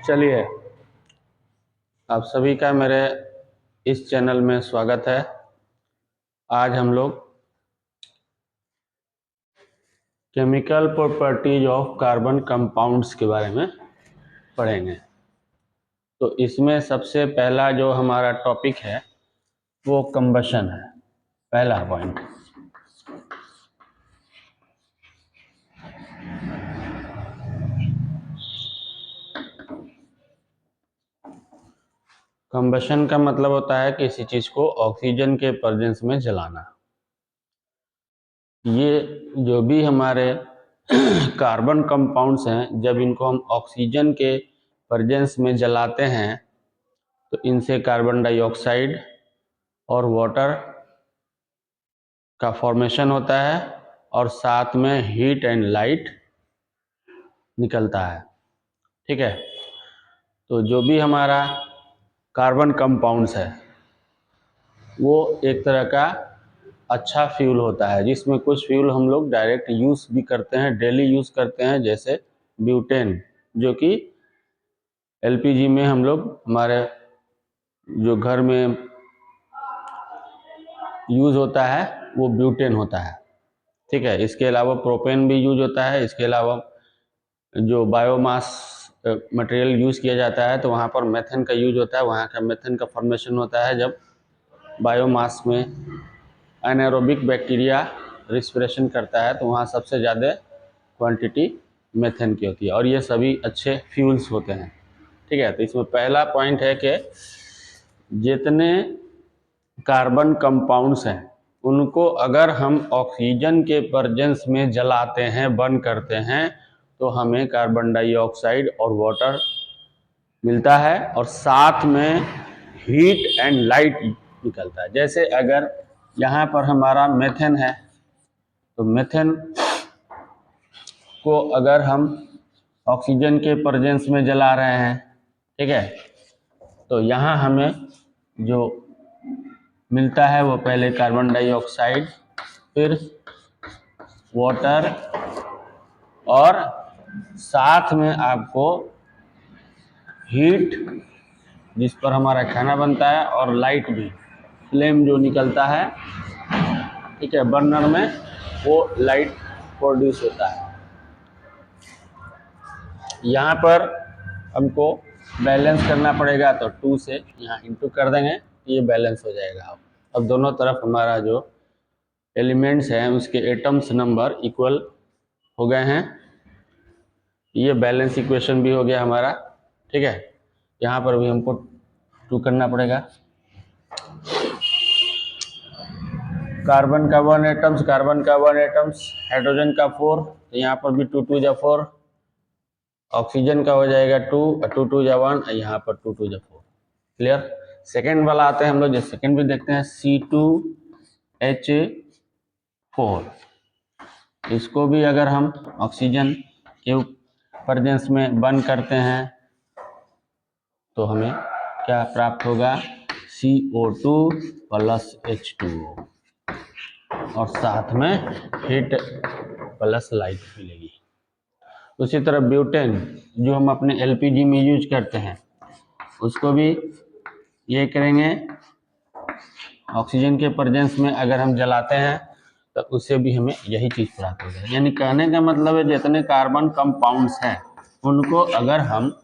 चलिए, आप सभी का मेरे इस चैनल में स्वागत है। आज हम लोग chemical properties of carbon compounds के बारे में पढ़ेंगे। तो इसमें सबसे पहला जो हमारा टॉपिक है वो कंबशन है, पहला पॉइंट। कंबशन का मतलब होता है किसी चीज को ऑक्सीजन के प्रेजेंस में जलाना। ये जो भी हमारे कार्बन कंपाउंड्स हैं, जब इनको हम ऑक्सीजन के प्रेजेंस में जलाते हैं तो इनसे कार्बन डाइऑक्साइड और वाटर का फॉर्मेशन होता है और साथ में हीट एंड लाइट निकलता है। ठीक है, तो जो भी हमारा कार्बन कंपाउंड्स है वो एक तरह का अच्छा फ्यूल होता है, जिसमें कुछ फ्यूल हम लोग डायरेक्ट यूज़ भी करते हैं, डेली यूज़ करते हैं, जैसे ब्यूटेन, जो कि एलपीजी में हम लोग हमारे जो घर में यूज़ होता है वो ब्यूटेन होता है। ठीक है, इसके अलावा प्रोपेन भी यूज होता है। इसके अलावा जो बायोमास मटेरियल यूज़ किया जाता है तो वहाँ पर मेथेन का यूज होता है। वहाँ का मेथेन का फॉर्मेशन होता है जब बायोमास में एनारोबिक बैक्टीरिया रिस्पिरेशन करता है तो वहाँ सबसे ज़्यादा क्वांटिटी मेथेन की होती है, और ये सभी अच्छे फ्यूल्स होते हैं। ठीक है, तो इसमें पहला पॉइंट है कि जितने कार्बन कंपाउंड्स हैं उनको अगर हम ऑक्सीजन के प्रेजेंस में जलाते हैं, बर्न करते हैं, तो हमें कार्बन डाइऑक्साइड और वाटर मिलता है और साथ में हीट एंड लाइट निकलता है। जैसे अगर यहाँ पर हमारा मेथेन है तो मेथेन को अगर हम ऑक्सीजन के प्रेजेंस में जला रहे हैं, ठीक है, तो यहाँ हमें जो मिलता है वो पहले कार्बन डाइऑक्साइड, फिर वाटर, और साथ में आपको हीट जिस पर हमारा खाना बनता है, और लाइट भी, फ्लेम जो निकलता है, ठीक है, बर्नर में वो लाइट प्रोड्यूस होता है। यहाँ पर हमको बैलेंस करना पड़ेगा, तो 2 से यहाँ इंटू कर देंगे, ये बैलेंस हो जाएगा। अब दोनों तरफ हमारा जो एलिमेंट्स हैं उसके एटम्स नंबर इक्वल हो गए हैं। ये बैलेंस इक्वेशन भी हो गया हमारा। ठीक है, यहाँ पर भी हमको 2 करना पड़ेगा। कार्बन का 1 एटम्स, कार्बन का 1 एटम्स, हाइड्रोजन का 4, तो यहाँ पर भी 2 2 जा 4, ऑक्सीजन का हो जाएगा 2, 2 2 जा 1, यहाँ पर 2 2 जा 4। क्लियर। सेकेंड वाला आते हैं हम लोग, जो सेकेंड भी देखते हैं, C2H4। इसको भी अगर हम ऑक्सीजन के प्रेजेंस में बर्न करते हैं तो हमें क्या प्राप्त होगा, CO2 प्लस H2O, और साथ में हीट प्लस लाइट मिलेगी। उसी तरह ब्यूटेन जो हम अपने एलपीजी में यूज करते हैं उसको भी ये करेंगे, ऑक्सीजन के प्रेजेंस में अगर हम जलाते हैं तो उससे भी हमें यही चीज़ प्राप्त होगा। यानी कहने का मतलब है जितने कार्बन कंपाउंड्स हैं उनको अगर हम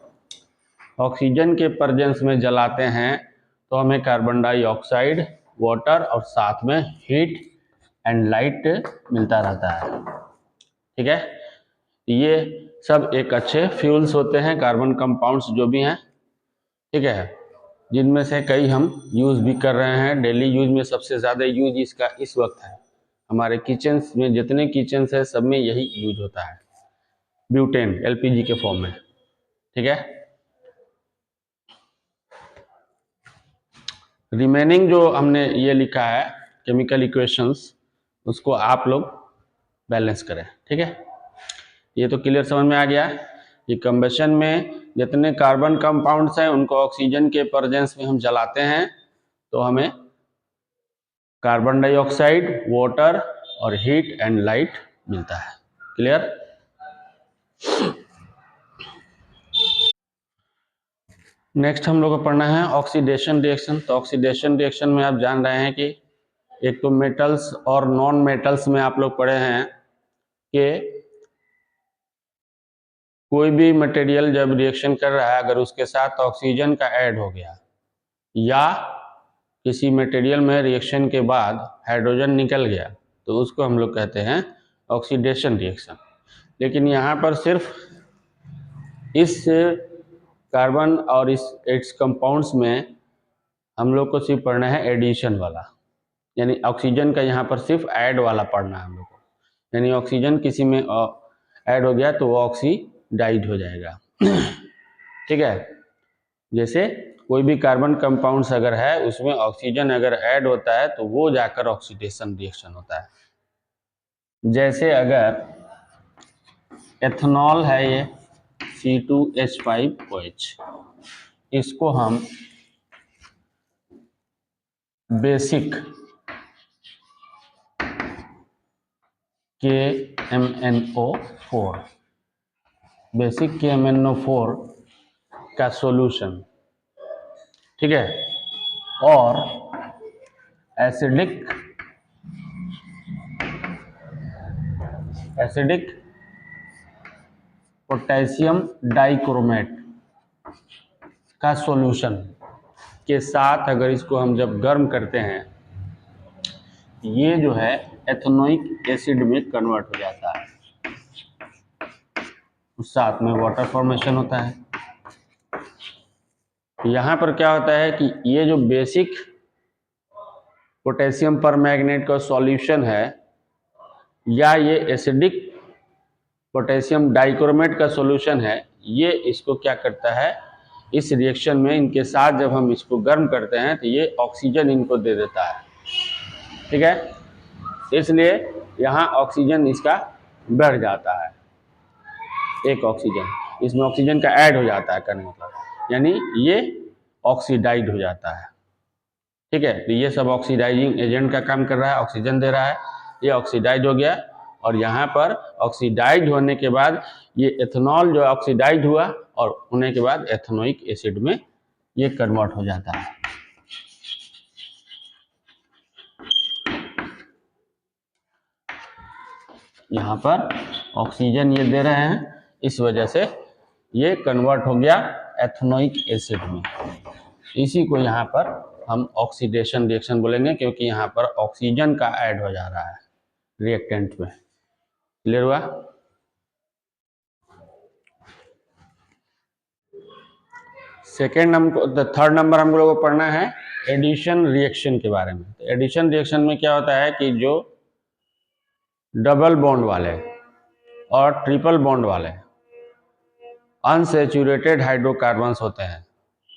ऑक्सीजन के प्रेजेंस में जलाते हैं तो हमें कार्बन डाइऑक्साइड, वाटर और साथ में हीट एंड लाइट मिलता रहता है। ठीक है, ये सब एक अच्छे फ्यूल्स होते हैं, कार्बन कंपाउंड्स जो भी हैं। ठीक है, जिनमें से कई हम यूज़ भी कर रहे हैं डेली यूज में। सबसे ज़्यादा यूज इसका इस वक्त है, हमारे किचन्स में जितने किचन्स हैं सब में यही यूज होता है, ब्यूटेन एलपीजी के फॉर्म में। ठीक है, रिमेनिंग जो हमने ये लिखा है केमिकल इक्वेशंस, उसको आप लोग बैलेंस करें। ठीक है, ये तो क्लियर समझ में आ गया कि कंबशन में जितने कार्बन कंपाउंड्स हैं उनको ऑक्सीजन के प्रेजेंस में हम जलाते हैं तो हमें कार्बन डाइऑक्साइड, वाटर और हीट एंड लाइट मिलता है। क्लियर। नेक्स्ट हम लोग को पढ़ना है ऑक्सीडेशन रिएक्शन। तो ऑक्सीडेशन रिएक्शन में आप जान रहे हैं कि एक तो मेटल्स और नॉन मेटल्स में आप लोग पढ़े हैं कि कोई भी मटेरियल जब रिएक्शन कर रहा है, अगर उसके साथ ऑक्सीजन का ऐड हो गया या किसी मटेरियल में रिएक्शन के बाद हाइड्रोजन निकल गया, तो उसको हम लोग कहते हैं ऑक्सीडेशन रिएक्शन। लेकिन यहाँ पर सिर्फ इस कार्बन और इट्स कंपाउंड्स में हम लोग को सिर्फ पढ़ना है एडिशन वाला, यानी ऑक्सीजन का यहाँ पर सिर्फ ऐड वाला पढ़ना है हम लोग को। यानी ऑक्सीजन किसी में ऐड हो गया तो वो ऑक्सीडाइज हो जाएगा। ठीक है, जैसे कोई भी कार्बन कंपाउंड्स अगर है उसमें ऑक्सीजन अगर ऐड होता है तो वो जाकर ऑक्सीडेशन रिएक्शन होता है। जैसे अगर एथेनॉल है ये C2H5OH, इसको हम बेसिक KMnO4 बेसिक KMnO4 का सॉल्यूशन, ठीक है, और एसिडिक पोटेशियम डाइक्रोमेट का सॉल्यूशन के साथ अगर इसको हम जब गर्म करते हैं, ये जो है एथेनोइक एसिड में कन्वर्ट हो जाता है, उस साथ में वाटर फॉर्मेशन होता है। यहाँ पर क्या होता है कि ये जो बेसिक पोटेशियम परमैंगनेट का सॉल्यूशन है या ये एसिडिक पोटेशियम डाइक्रोमेट का सॉल्यूशन है, ये इसको क्या करता है, इस रिएक्शन में इनके साथ जब हम इसको गर्म करते हैं तो ये ऑक्सीजन इनको दे देता है। ठीक है, इसलिए यहाँ ऑक्सीजन इसका बढ़ जाता है, एक ऑक्सीजन इसमें ऑक्सीजन का ऐड हो जाता है करने मतलब, यानी ये ऑक्सीडाइड हो जाता है। ठीक है, तो ये सब ऑक्सीडाइजिंग एजेंट का काम कर रहा है, ऑक्सीजन दे रहा है, ये ऑक्सीडाइड हो गया और यहाँ पर ऑक्सीडाइड होने के बाद ये एथेनॉल जो ऑक्सीडाइड हुआ और होने के बाद एथेनोइक एसिड में ये कन्वर्ट हो जाता है। यहाँ पर ऑक्सीजन ये दे रहे हैं, इस वजह से ये कन्वर्ट हो गया एथेनोइक एसिड में। इसी को यहाँ पर हम ऑक्सीडेशन रिएक्शन बोलेंगे, क्योंकि यहाँ पर ऑक्सीजन का ऐड हो जा रहा है रिएक्टेंट में। क्लियर हुआ? थर्ड नंबर हम लोगों को पढ़ना है एडिशन रिएक्शन के बारे में। तो एडिशन रिएक्शन में क्या होता है कि जो डबल बॉन्ड वाले और ट्रिपल बॉन्ड वाले अनसैचुरेटेड हाइड्रोकार्बन्स होते हैं,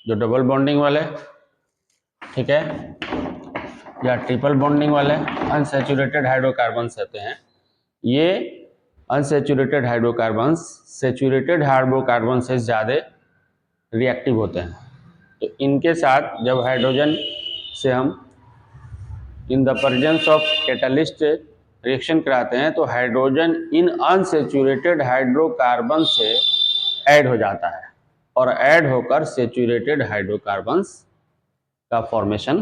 जो डबल बॉन्डिंग वाले, ठीक है, या ट्रिपल बॉन्डिंग वाले अनसैचुरेटेड हाइड्रोकार्बन्स होते हैं, ये अनसैचुरेटेड हाइड्रोकार्बन्स सैचुरेटेड हाइड्रोकार्बन से ज़्यादा रिएक्टिव होते हैं। तो इनके साथ जब हाइड्रोजन से हम इन the presence of catalyst reaction कराते हैं तो हाइड्रोजन इन अनसैचुरेटेड हाइड्रोकार्बन से ऐड हो जाता है और ऐड होकर सैचुरेटेड हाइड्रोकार्बन्स का फॉर्मेशन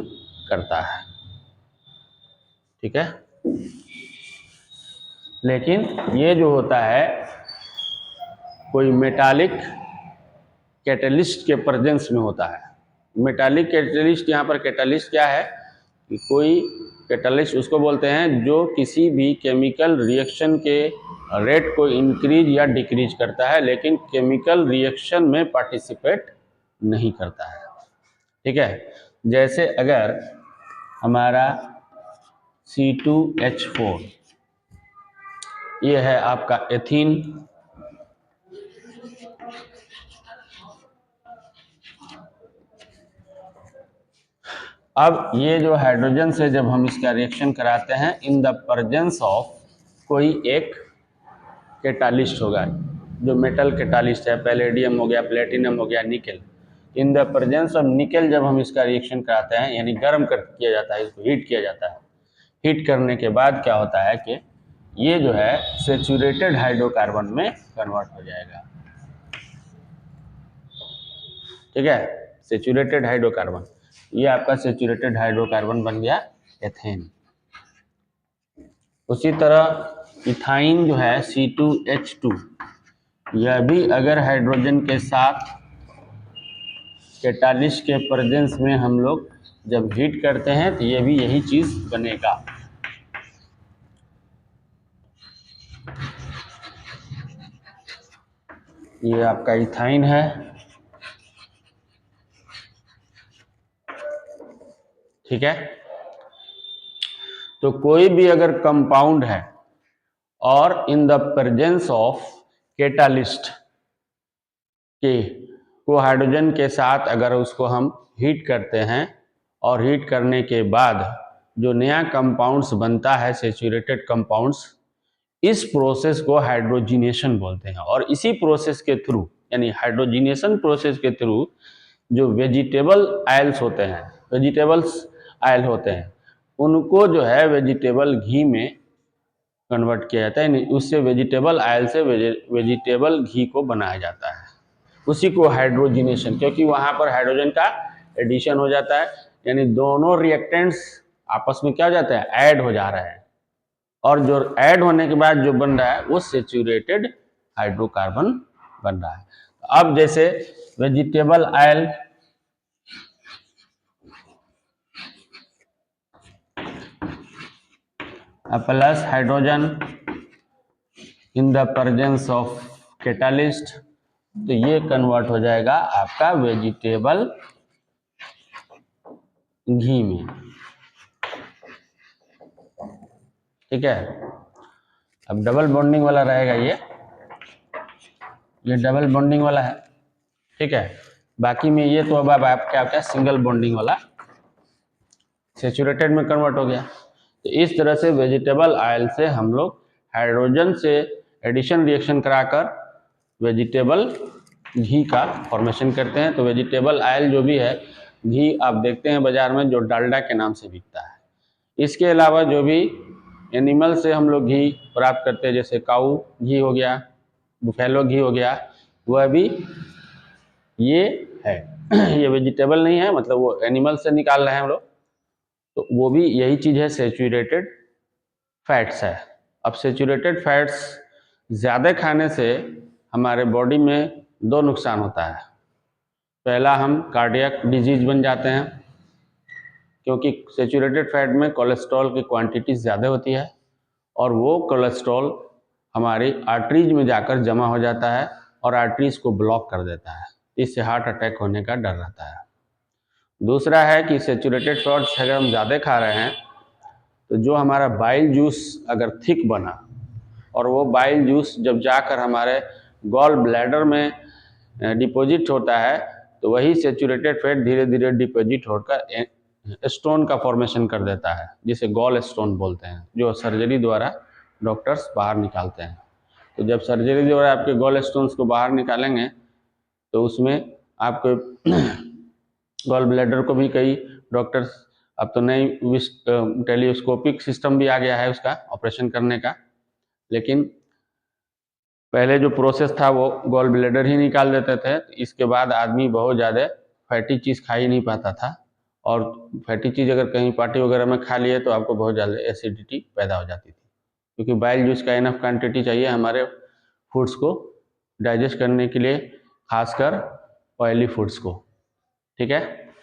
करता है। ठीक है, लेकिन ये जो होता है कोई मेटालिक कैटलिस्ट के प्रेजेंस में होता है। मेटालिक कैटलिस्ट, यहाँ पर कैटलिस्ट क्या है कि कोई कैटलिस्ट उसको बोलते हैं जो किसी भी केमिकल रिएक्शन के रेट को इंक्रीज या डिक्रीज करता है, लेकिन केमिकल रिएक्शन में पार्टिसिपेट नहीं करता है। ठीक है, जैसे अगर हमारा C2H4 ये है आपका एथीन, अब ये जो हाइड्रोजन से जब हम इसका रिएक्शन कराते हैं इन द प्रेजेंस ऑफ कोई एक कैटालिस्ट होगा, जो मेटल कैटालिस्ट है, पैलेडियम हो गया, प्लेटिनम हो गया, nickel, in the presence of nickel जब हम इसका रिएक्शन कराते हैं, यानी गर्म कर किया जाता है, इसको हीट किया जाता है। हीट करने के बाद क्या होता है कि ये जो है सैचुरेटेड हाइड्रोकार्बन में कन्वर्ट हो जाएगा। ठीक है, सेचुरेटेड हाइड्रोकार्बन, ये आपका सेचुरेटेड हाइड्रोकार्बन बन गया एथेन। उसी तरह इथाइन जो है C2H2, यह भी अगर हाइड्रोजन के साथ कैटालिस्ट के प्रेजेंस में हम लोग जब हीट करते हैं तो ये भी यही चीज बनेगा। ये आपका इथाइन है, ठीक है। तो कोई भी अगर कंपाउंड है और इन द प्रेजेंस ऑफ कैटालिस्ट के को हाइड्रोजन के साथ अगर उसको हम हीट करते हैं और हीट करने के बाद जो नया कंपाउंड्स बनता है सेचुरेटेड कंपाउंड्स, इस प्रोसेस को हाइड्रोजिनेशन बोलते हैं। और इसी प्रोसेस के थ्रू यानी हाइड्रोजिनेशन प्रोसेस के थ्रू जो वेजिटेबल आयल्स होते हैं, वेजिटेबल्स आयल होते हैं, उनको जो है वेजिटेबल घी में कन्वर्ट किया जाता है, उससे वेजिटेबल आयल से वेजिटेबल घी को बनाया जाता है। उसी को हाइड्रोजिनेशन, क्योंकि वहाँ पर हाइड्रोजन का एडिशन हो जाता है, यानी दोनों रिएक्टेंट्स आपस में क्या हो जाता है, ऐड हो जा रहे हैं, और जो ऐड होने के बाद जो बन रहा है वो सेचुरेटेड हाइड्रोकार्बन बन रहा है। अब जैसे vegetable oil plus hydrogen in the presence of catalyst, तो ये कन्वर्ट हो जाएगा आपका वेजिटेबल घी में, ठीक है। अब डबल बॉन्डिंग वाला रहेगा ये डबल बॉन्डिंग वाला है, ठीक है। बाकी में ये तो अब आप क्या सिंगल बॉन्डिंग वाला सेचुरेटेड में कन्वर्ट हो गया। तो इस तरह से वेजिटेबल ऑयल से हम लोग हाइड्रोजन से एडिशन रिएक्शन कराकर वेजिटेबल घी का फॉर्मेशन करते हैं। तो वेजिटेबल ऑयल जो भी है, घी आप देखते हैं बाजार में जो डालडा के नाम से बिकता है। इसके अलावा जो भी एनिमल से हम लोग घी प्राप्त करते हैं, जैसे काऊ घी हो गया, बुफेलो घी हो गया, वह भी ये है ये वेजिटेबल नहीं है, मतलब वो एनिमल से निकाल रहे हैं हम लोग, तो वो भी यही चीज़ है, सेचुरेटेड फैट्स है। अब सेचुरेटेड फैट्स ज़्यादा खाने से हमारे बॉडी में दो नुकसान होता है। पहला, हम कार्डियक डिजीज बन जाते हैं, क्योंकि सेचुरेटेड फैट में कोलेस्ट्रॉल की क्वांटिटी ज़्यादा होती है और वो कोलेस्ट्रॉल हमारी आर्टरीज में जाकर जमा हो जाता है और आर्टरीज को ब्लॉक कर देता है, इससे हार्ट अटैक होने का डर रहता है। दूसरा है कि सेचुरेटेड फैट्स अगर हम ज़्यादा खा रहे हैं तो जो हमारा बाइल जूस अगर थिक बना और वो बाइल जूस जब जाकर हमारे गॉल ब्लैडर में डिपॉजिट होता है, तो वही सेचुरेटेड फैट धीरे धीरे डिपॉजिट होकर स्टोन का फॉर्मेशन कर देता है, जिसे गॉल स्टोन बोलते हैं, जो सर्जरी द्वारा डॉक्टर्स बाहर निकालते हैं। तो जब सर्जरी द्वारा आपके गॉल स्टोन्स को बाहर निकालेंगे तो उसमें आपके गॉल ब्लैडर को भी कई डॉक्टर्स, अब तो नई टेलीस्कोपिक सिस्टम भी आ गया है उसका ऑपरेशन करने का, लेकिन पहले जो प्रोसेस था वो गॉल ब्लैडर ही निकाल देते थे। इसके बाद आदमी बहुत ज़्यादा फैटी चीज़ खा ही नहीं पाता था, और फैटी चीज़ अगर कहीं पार्टी वगैरह में खा लिए तो आपको बहुत ज़्यादा एसिडिटी पैदा हो जाती थी, क्योंकि बाइल जूस का इनफ क्वांटिटी चाहिए हमारे फूड्स को डाइजेस्ट करने के लिए, खासकर ऑयली फूड्स को, ठीक है।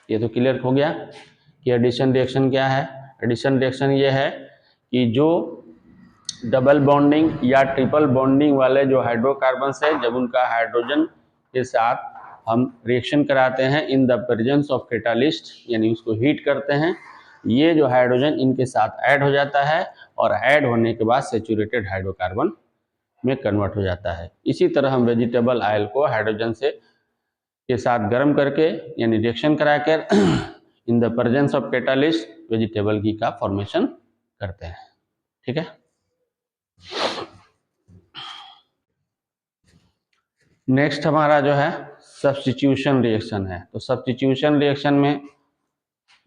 ये तो क्लियर हो गया कि एडिशन रिएक्शन क्या है। एडिशन रिएक्शन ये है कि जो डबल बॉन्डिंग या ट्रिपल बॉन्डिंग वाले जो हाइड्रोकार्बन्स है, जब उनका हाइड्रोजन के साथ हम रिएक्शन कराते हैं इन द प्रेजेंस ऑफ कैटालिस्ट, यानी उसको हीट करते हैं, ये जो हाइड्रोजन इनके साथ ऐड हो जाता है और ऐड होने के बाद सेचुरेटेड हाइड्रोकार्बन में कन्वर्ट हो जाता है। इसी तरह हम वेजिटेबल ऑयल को हाइड्रोजन से के साथ गर्म करके यानी रिएक्शन कराकर in the presence of catalyst vegetable घी का फॉर्मेशन करते हैं, ठीक है। नेक्स्ट हमारा जो है सब्स्टिट्यूशन रिएक्शन है। तो सब्स्टिट्यूशन रिएक्शन में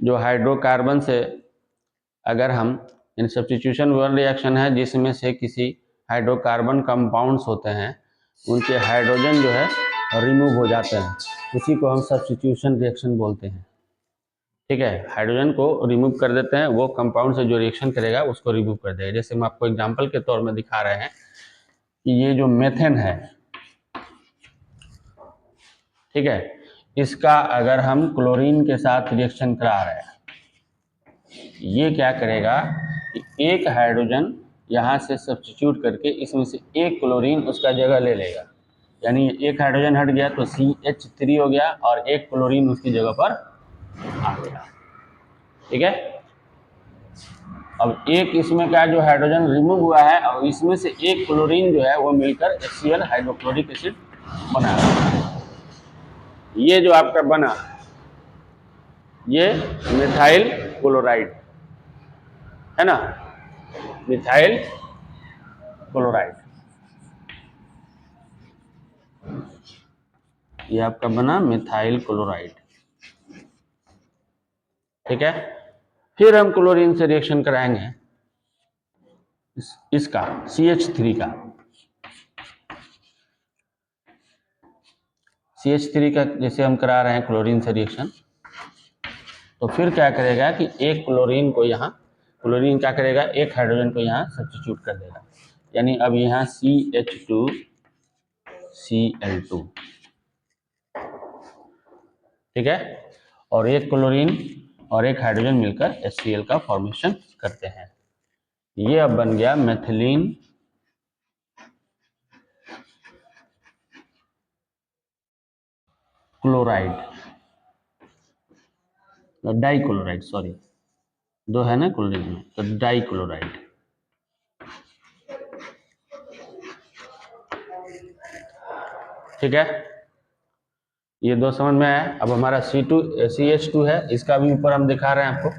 जो हाइड्रोकार्बन से अगर हम, यानी सब्स्टिट्यूशन वन रिएक्शन है जिसमें से किसी हाइड्रोकार्बन कंपाउंड्स होते हैं, उनके हाइड्रोजन जो है रिमूव हो जाते हैं, उसी को हम सब्स्टिट्यूशन रिएक्शन बोलते हैं। ठीक है, हाइड्रोजन को रिमूव कर देते हैं, वो कंपाउंड से जो रिएक्शन करेगा उसको रिमूव कर देगा। जैसे हम आपको एग्जांपल के तौर में दिखा रहे हैं कि ये जो मेथेन है, ठीक है, इसका अगर हम क्लोरीन के साथ रिएक्शन करा रहे हैं, ये क्या करेगा कि एक हाइड्रोजन यहाँ से सब्स्टिट्यूट करके इसमें से एक क्लोरीन उसका जगह ले लेगा, यानी एक हाइड्रोजन हट गया तो CH3 हो गया और एक क्लोरीन उसकी जगह पर आ गया। ठीक है, अब एक इसमें का जो हाइड्रोजन रिमूव हुआ है और इसमें से एक क्लोरीन जो है वो मिलकर HCl हाइड्रोक्लोरिक एसिड बना। ये जो आपका बना ये मिथाइल क्लोराइड है ना, मिथाइल क्लोराइड, ये आपका बना मिथाइल क्लोराइड। ठीक है, फिर हम क्लोरीन से रिएक्शन कराएंगे इसका CH3 का। CH3 का जैसे हम करा रहे हैं क्लोरीन से रिएक्शन, तो फिर क्या करेगा कि एक क्लोरीन को यहाँ, क्लोरीन क्या करेगा, एक हाइड्रोजन को यहाँ सब्स्टिट्यूट कर देगा, यानी अब यहाँ CH2Cl2। ठीक है, और एक क्लोरीन और एक हाइड्रोजन मिलकर HCl का फॉर्मेशन करते हैं। ये अब बन गया methylene chloride, di chloride, sorry दो है ना क्लोरीन में, तो डाई क्लोराइड। ठीक है, ये दो समझ में आया। अब हमारा CH2 है, इसका भी ऊपर हम दिखा रहे हैं आपको।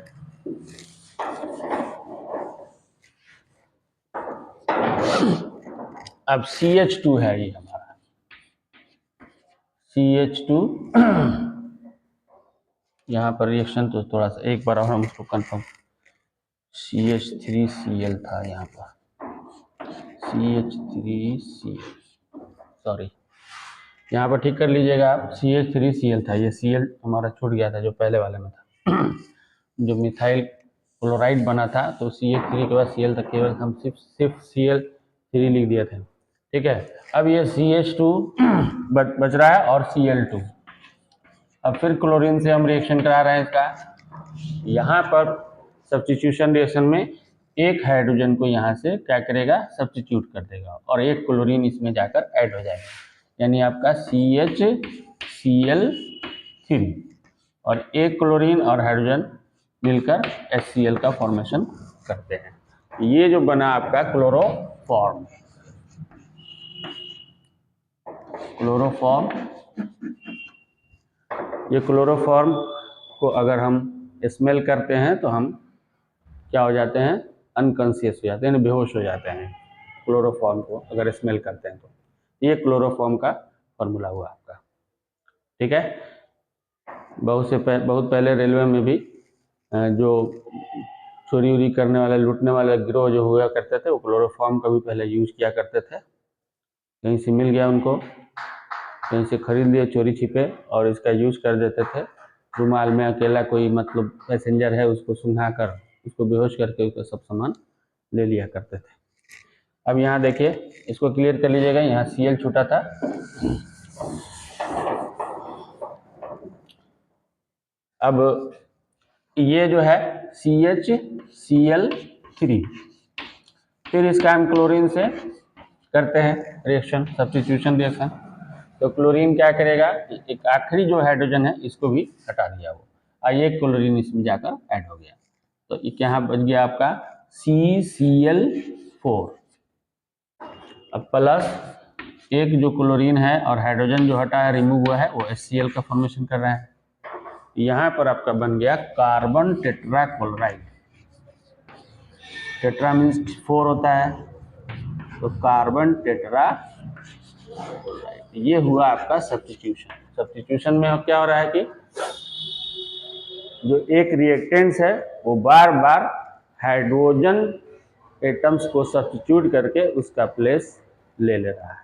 अब CH2 है ये हमारा CH2 यहाँ पर रिएक्शन तो थोड़ा सा एक बार और हम उसको कंफर्म, CH3Cl था यहाँ पर, CH3Cl, सॉरी यहाँ पर ठीक कर लीजिएगा आप, CH3Cl था, ये Cl हमारा छूट गया था जो पहले वाले में था। जो मिथाइल क्लोराइड बना था तो CH3 के बाद Cl तक, केवल हम सिर्फ Cl3 लिख दिए थे। ठीक है, अब ये CH2 बच रहा है और Cl2। अब फिर क्लोरीन से हम रिएक्शन करा रहे हैं इसका। यहाँ पर सब्स्टिट्यूशन रिएक्शन में एक हाइड्रोजन को यहाँ से क्या करेगा, सब्स्टिट्यूट कर देगा और एक क्लोरीन इसमें जाकर ऐड हो जाएगा, यानी आपका CHCl3 और एक क्लोरीन और हाइड्रोजन मिलकर HCl का फॉर्मेशन करते हैं। ये जो बना आपका क्लोरोफॉर्म, ये क्लोरोफॉर्म को अगर हम स्मेल करते हैं तो हम क्या हो जाते हैं, अनकॉन्शियस हो जाते हैं, बेहोश हो जाते हैं। क्लोरोफॉर्म को अगर स्मेल करते हैं तो ये क्लोरोफॉर्म का फॉर्मूला हुआ आपका। ठीक है, बहुत पहले रेलवे में भी जो चोरी उरी करने वाले, लूटने वाले गिरोह जो हुआ करते थे, वो क्लोरोफॉर्म का भी पहले यूज किया करते थे। कहीं से मिल गया उनको, कहीं से खरीद लिए चोरी छिपे और इसका यूज कर देते थे। रुमाल में अकेला कोई मतलब पैसेंजर है उसको सुंघा कर, उसको बेहोश करके उसका सब सामान ले लिया करते थे। अब यहाँ देखिए, इसको क्लियर कर लीजिएगा, यहाँ Cl छूटा था। अब ये जो है CHCl3, फिर इसका हम क्लोरीन से करते हैं रिएक्शन, सब्स्टिट्यूशन रिएक्शन। तो क्लोरीन क्या करेगा, एक आखिरी जो हाइड्रोजन है इसको भी हटा दिया वो, और एक क्लोरीन इसमें जाकर ऐड हो गया, तो यहाँ बच गया आपका CCl4। अब प्लस एक जो क्लोरीन है और हाइड्रोजन जो हटा है, रिमूव हुआ है, वो HCl का फॉर्मेशन कर रहा है। यहाँ पर आपका बन गया carbon tetra chloride. Tetra means 4 होता है, तो कार्बन टेट्रा, ये हुआ आपका सब्स्टिट्यूशन। सब्स्टिट्यूशन में अब क्या हो रहा है कि जो एक रिएक्टेंट्स है वो बार बार हाइड्रोजन एटम्स को सब्स्टिट्यूट करके उसका प्लेस ले रहा है।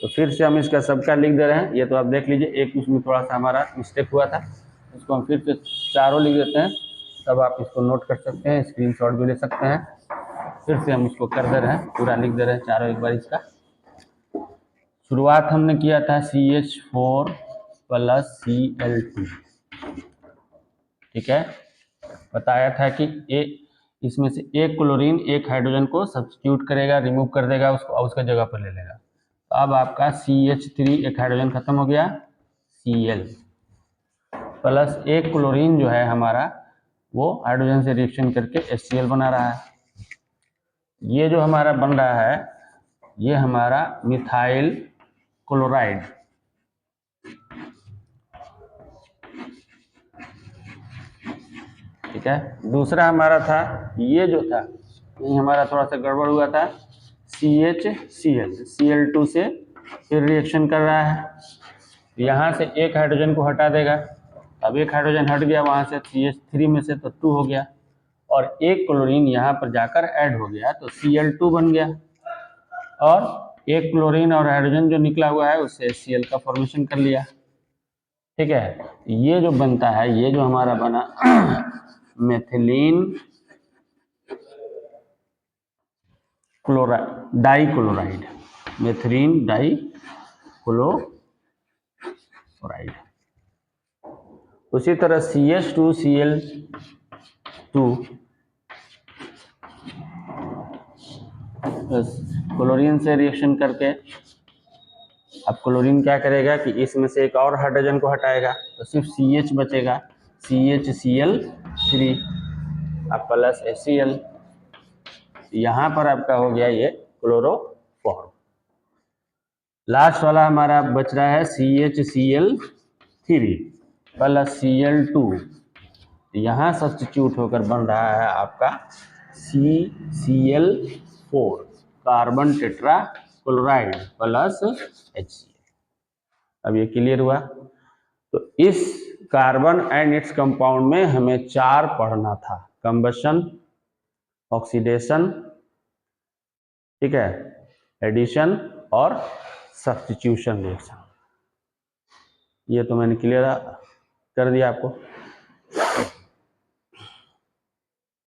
तो फिर से हम इसका सबका लिख दे रहे हैं। ये तो आप देख लीजिए, एक उसमें थोड़ा सा हमारा मिस्टेक हुआ था, इसको हम फिर से चारों लिख देते हैं। तब आप इसको नोट कर सकते हैं, स्क्रीनशॉट भी ले सकते हैं। फिर से हम इसको कर दे रहे हैं, पूरा लिख दे रहे हैं चारों एक बार इसका। शुरुआत हमने किया था CH4 + Cl2, ठीक है। बताया था कि इसमें से एक क्लोरीन एक हाइड्रोजन को सब्स्टिट्यूट करेगा, रिमूव कर देगा उसको और उसका जगह पर ले लेगा। तो अब आपका CH3 एक हाइड्रोजन खत्म हो गया, Cl प्लस एक क्लोरीन जो है हमारा वो हाइड्रोजन से रिएक्शन करके HCl बना रहा है। ये जो हमारा बन रहा है ये हमारा मिथाइल क्लोराइड, ठीक है। दूसरा हमारा था, ये जो था ये हमारा थोड़ा सा गड़बड़ हुआ था, CHCl Cl2 से फिर रिएक्शन कर रहा है, यहाँ से एक हाइड्रोजन को हटा देगा। अब एक हाइड्रोजन हट गया वहाँ से CH3 में से, तो 2 हो गया, और एक क्लोरीन यहाँ पर जाकर ऐड हो गया तो Cl2 बन गया, और एक क्लोरीन और हाइड्रोजन जो निकला हुआ है उससे HCl का फॉर्मेशन कर लिया, ठीक है। ये जो बनता है, ये जो हमारा बना मेथिलीन डाइक्लोराइड, मेथिलीन डाइक्लोराइड। उसी तरह CH2Cl2 क्लोरीन से रिएक्शन करके अब क्लोरीन क्या करेगा कि इसमें से एक और हाइड्रोजन को हटाएगा तो सिर्फ CH बचेगा, CHCl3 अब प्लस HCl। यहाँ पर आपका हो गया ये क्लोरोफॉर्म। लास्ट वाला हमारा बच रहा है CHCl3 प्लस Cl2, यहाँ सब्स्टिट्यूट होकर बन रहा है आपका CCl4 carbon tetra chloride plus HCl। अब ये क्लियर हुआ। तो इस कार्बन एंड इट्स कंपाउंड में हमें 4 पढ़ना था, कंबशन, ऑक्सीडेशन, ठीक है, एडिशन और सब्स्टिट्यूशन रिएक्शन। ये तो मैंने क्लियर कर दिया आपको।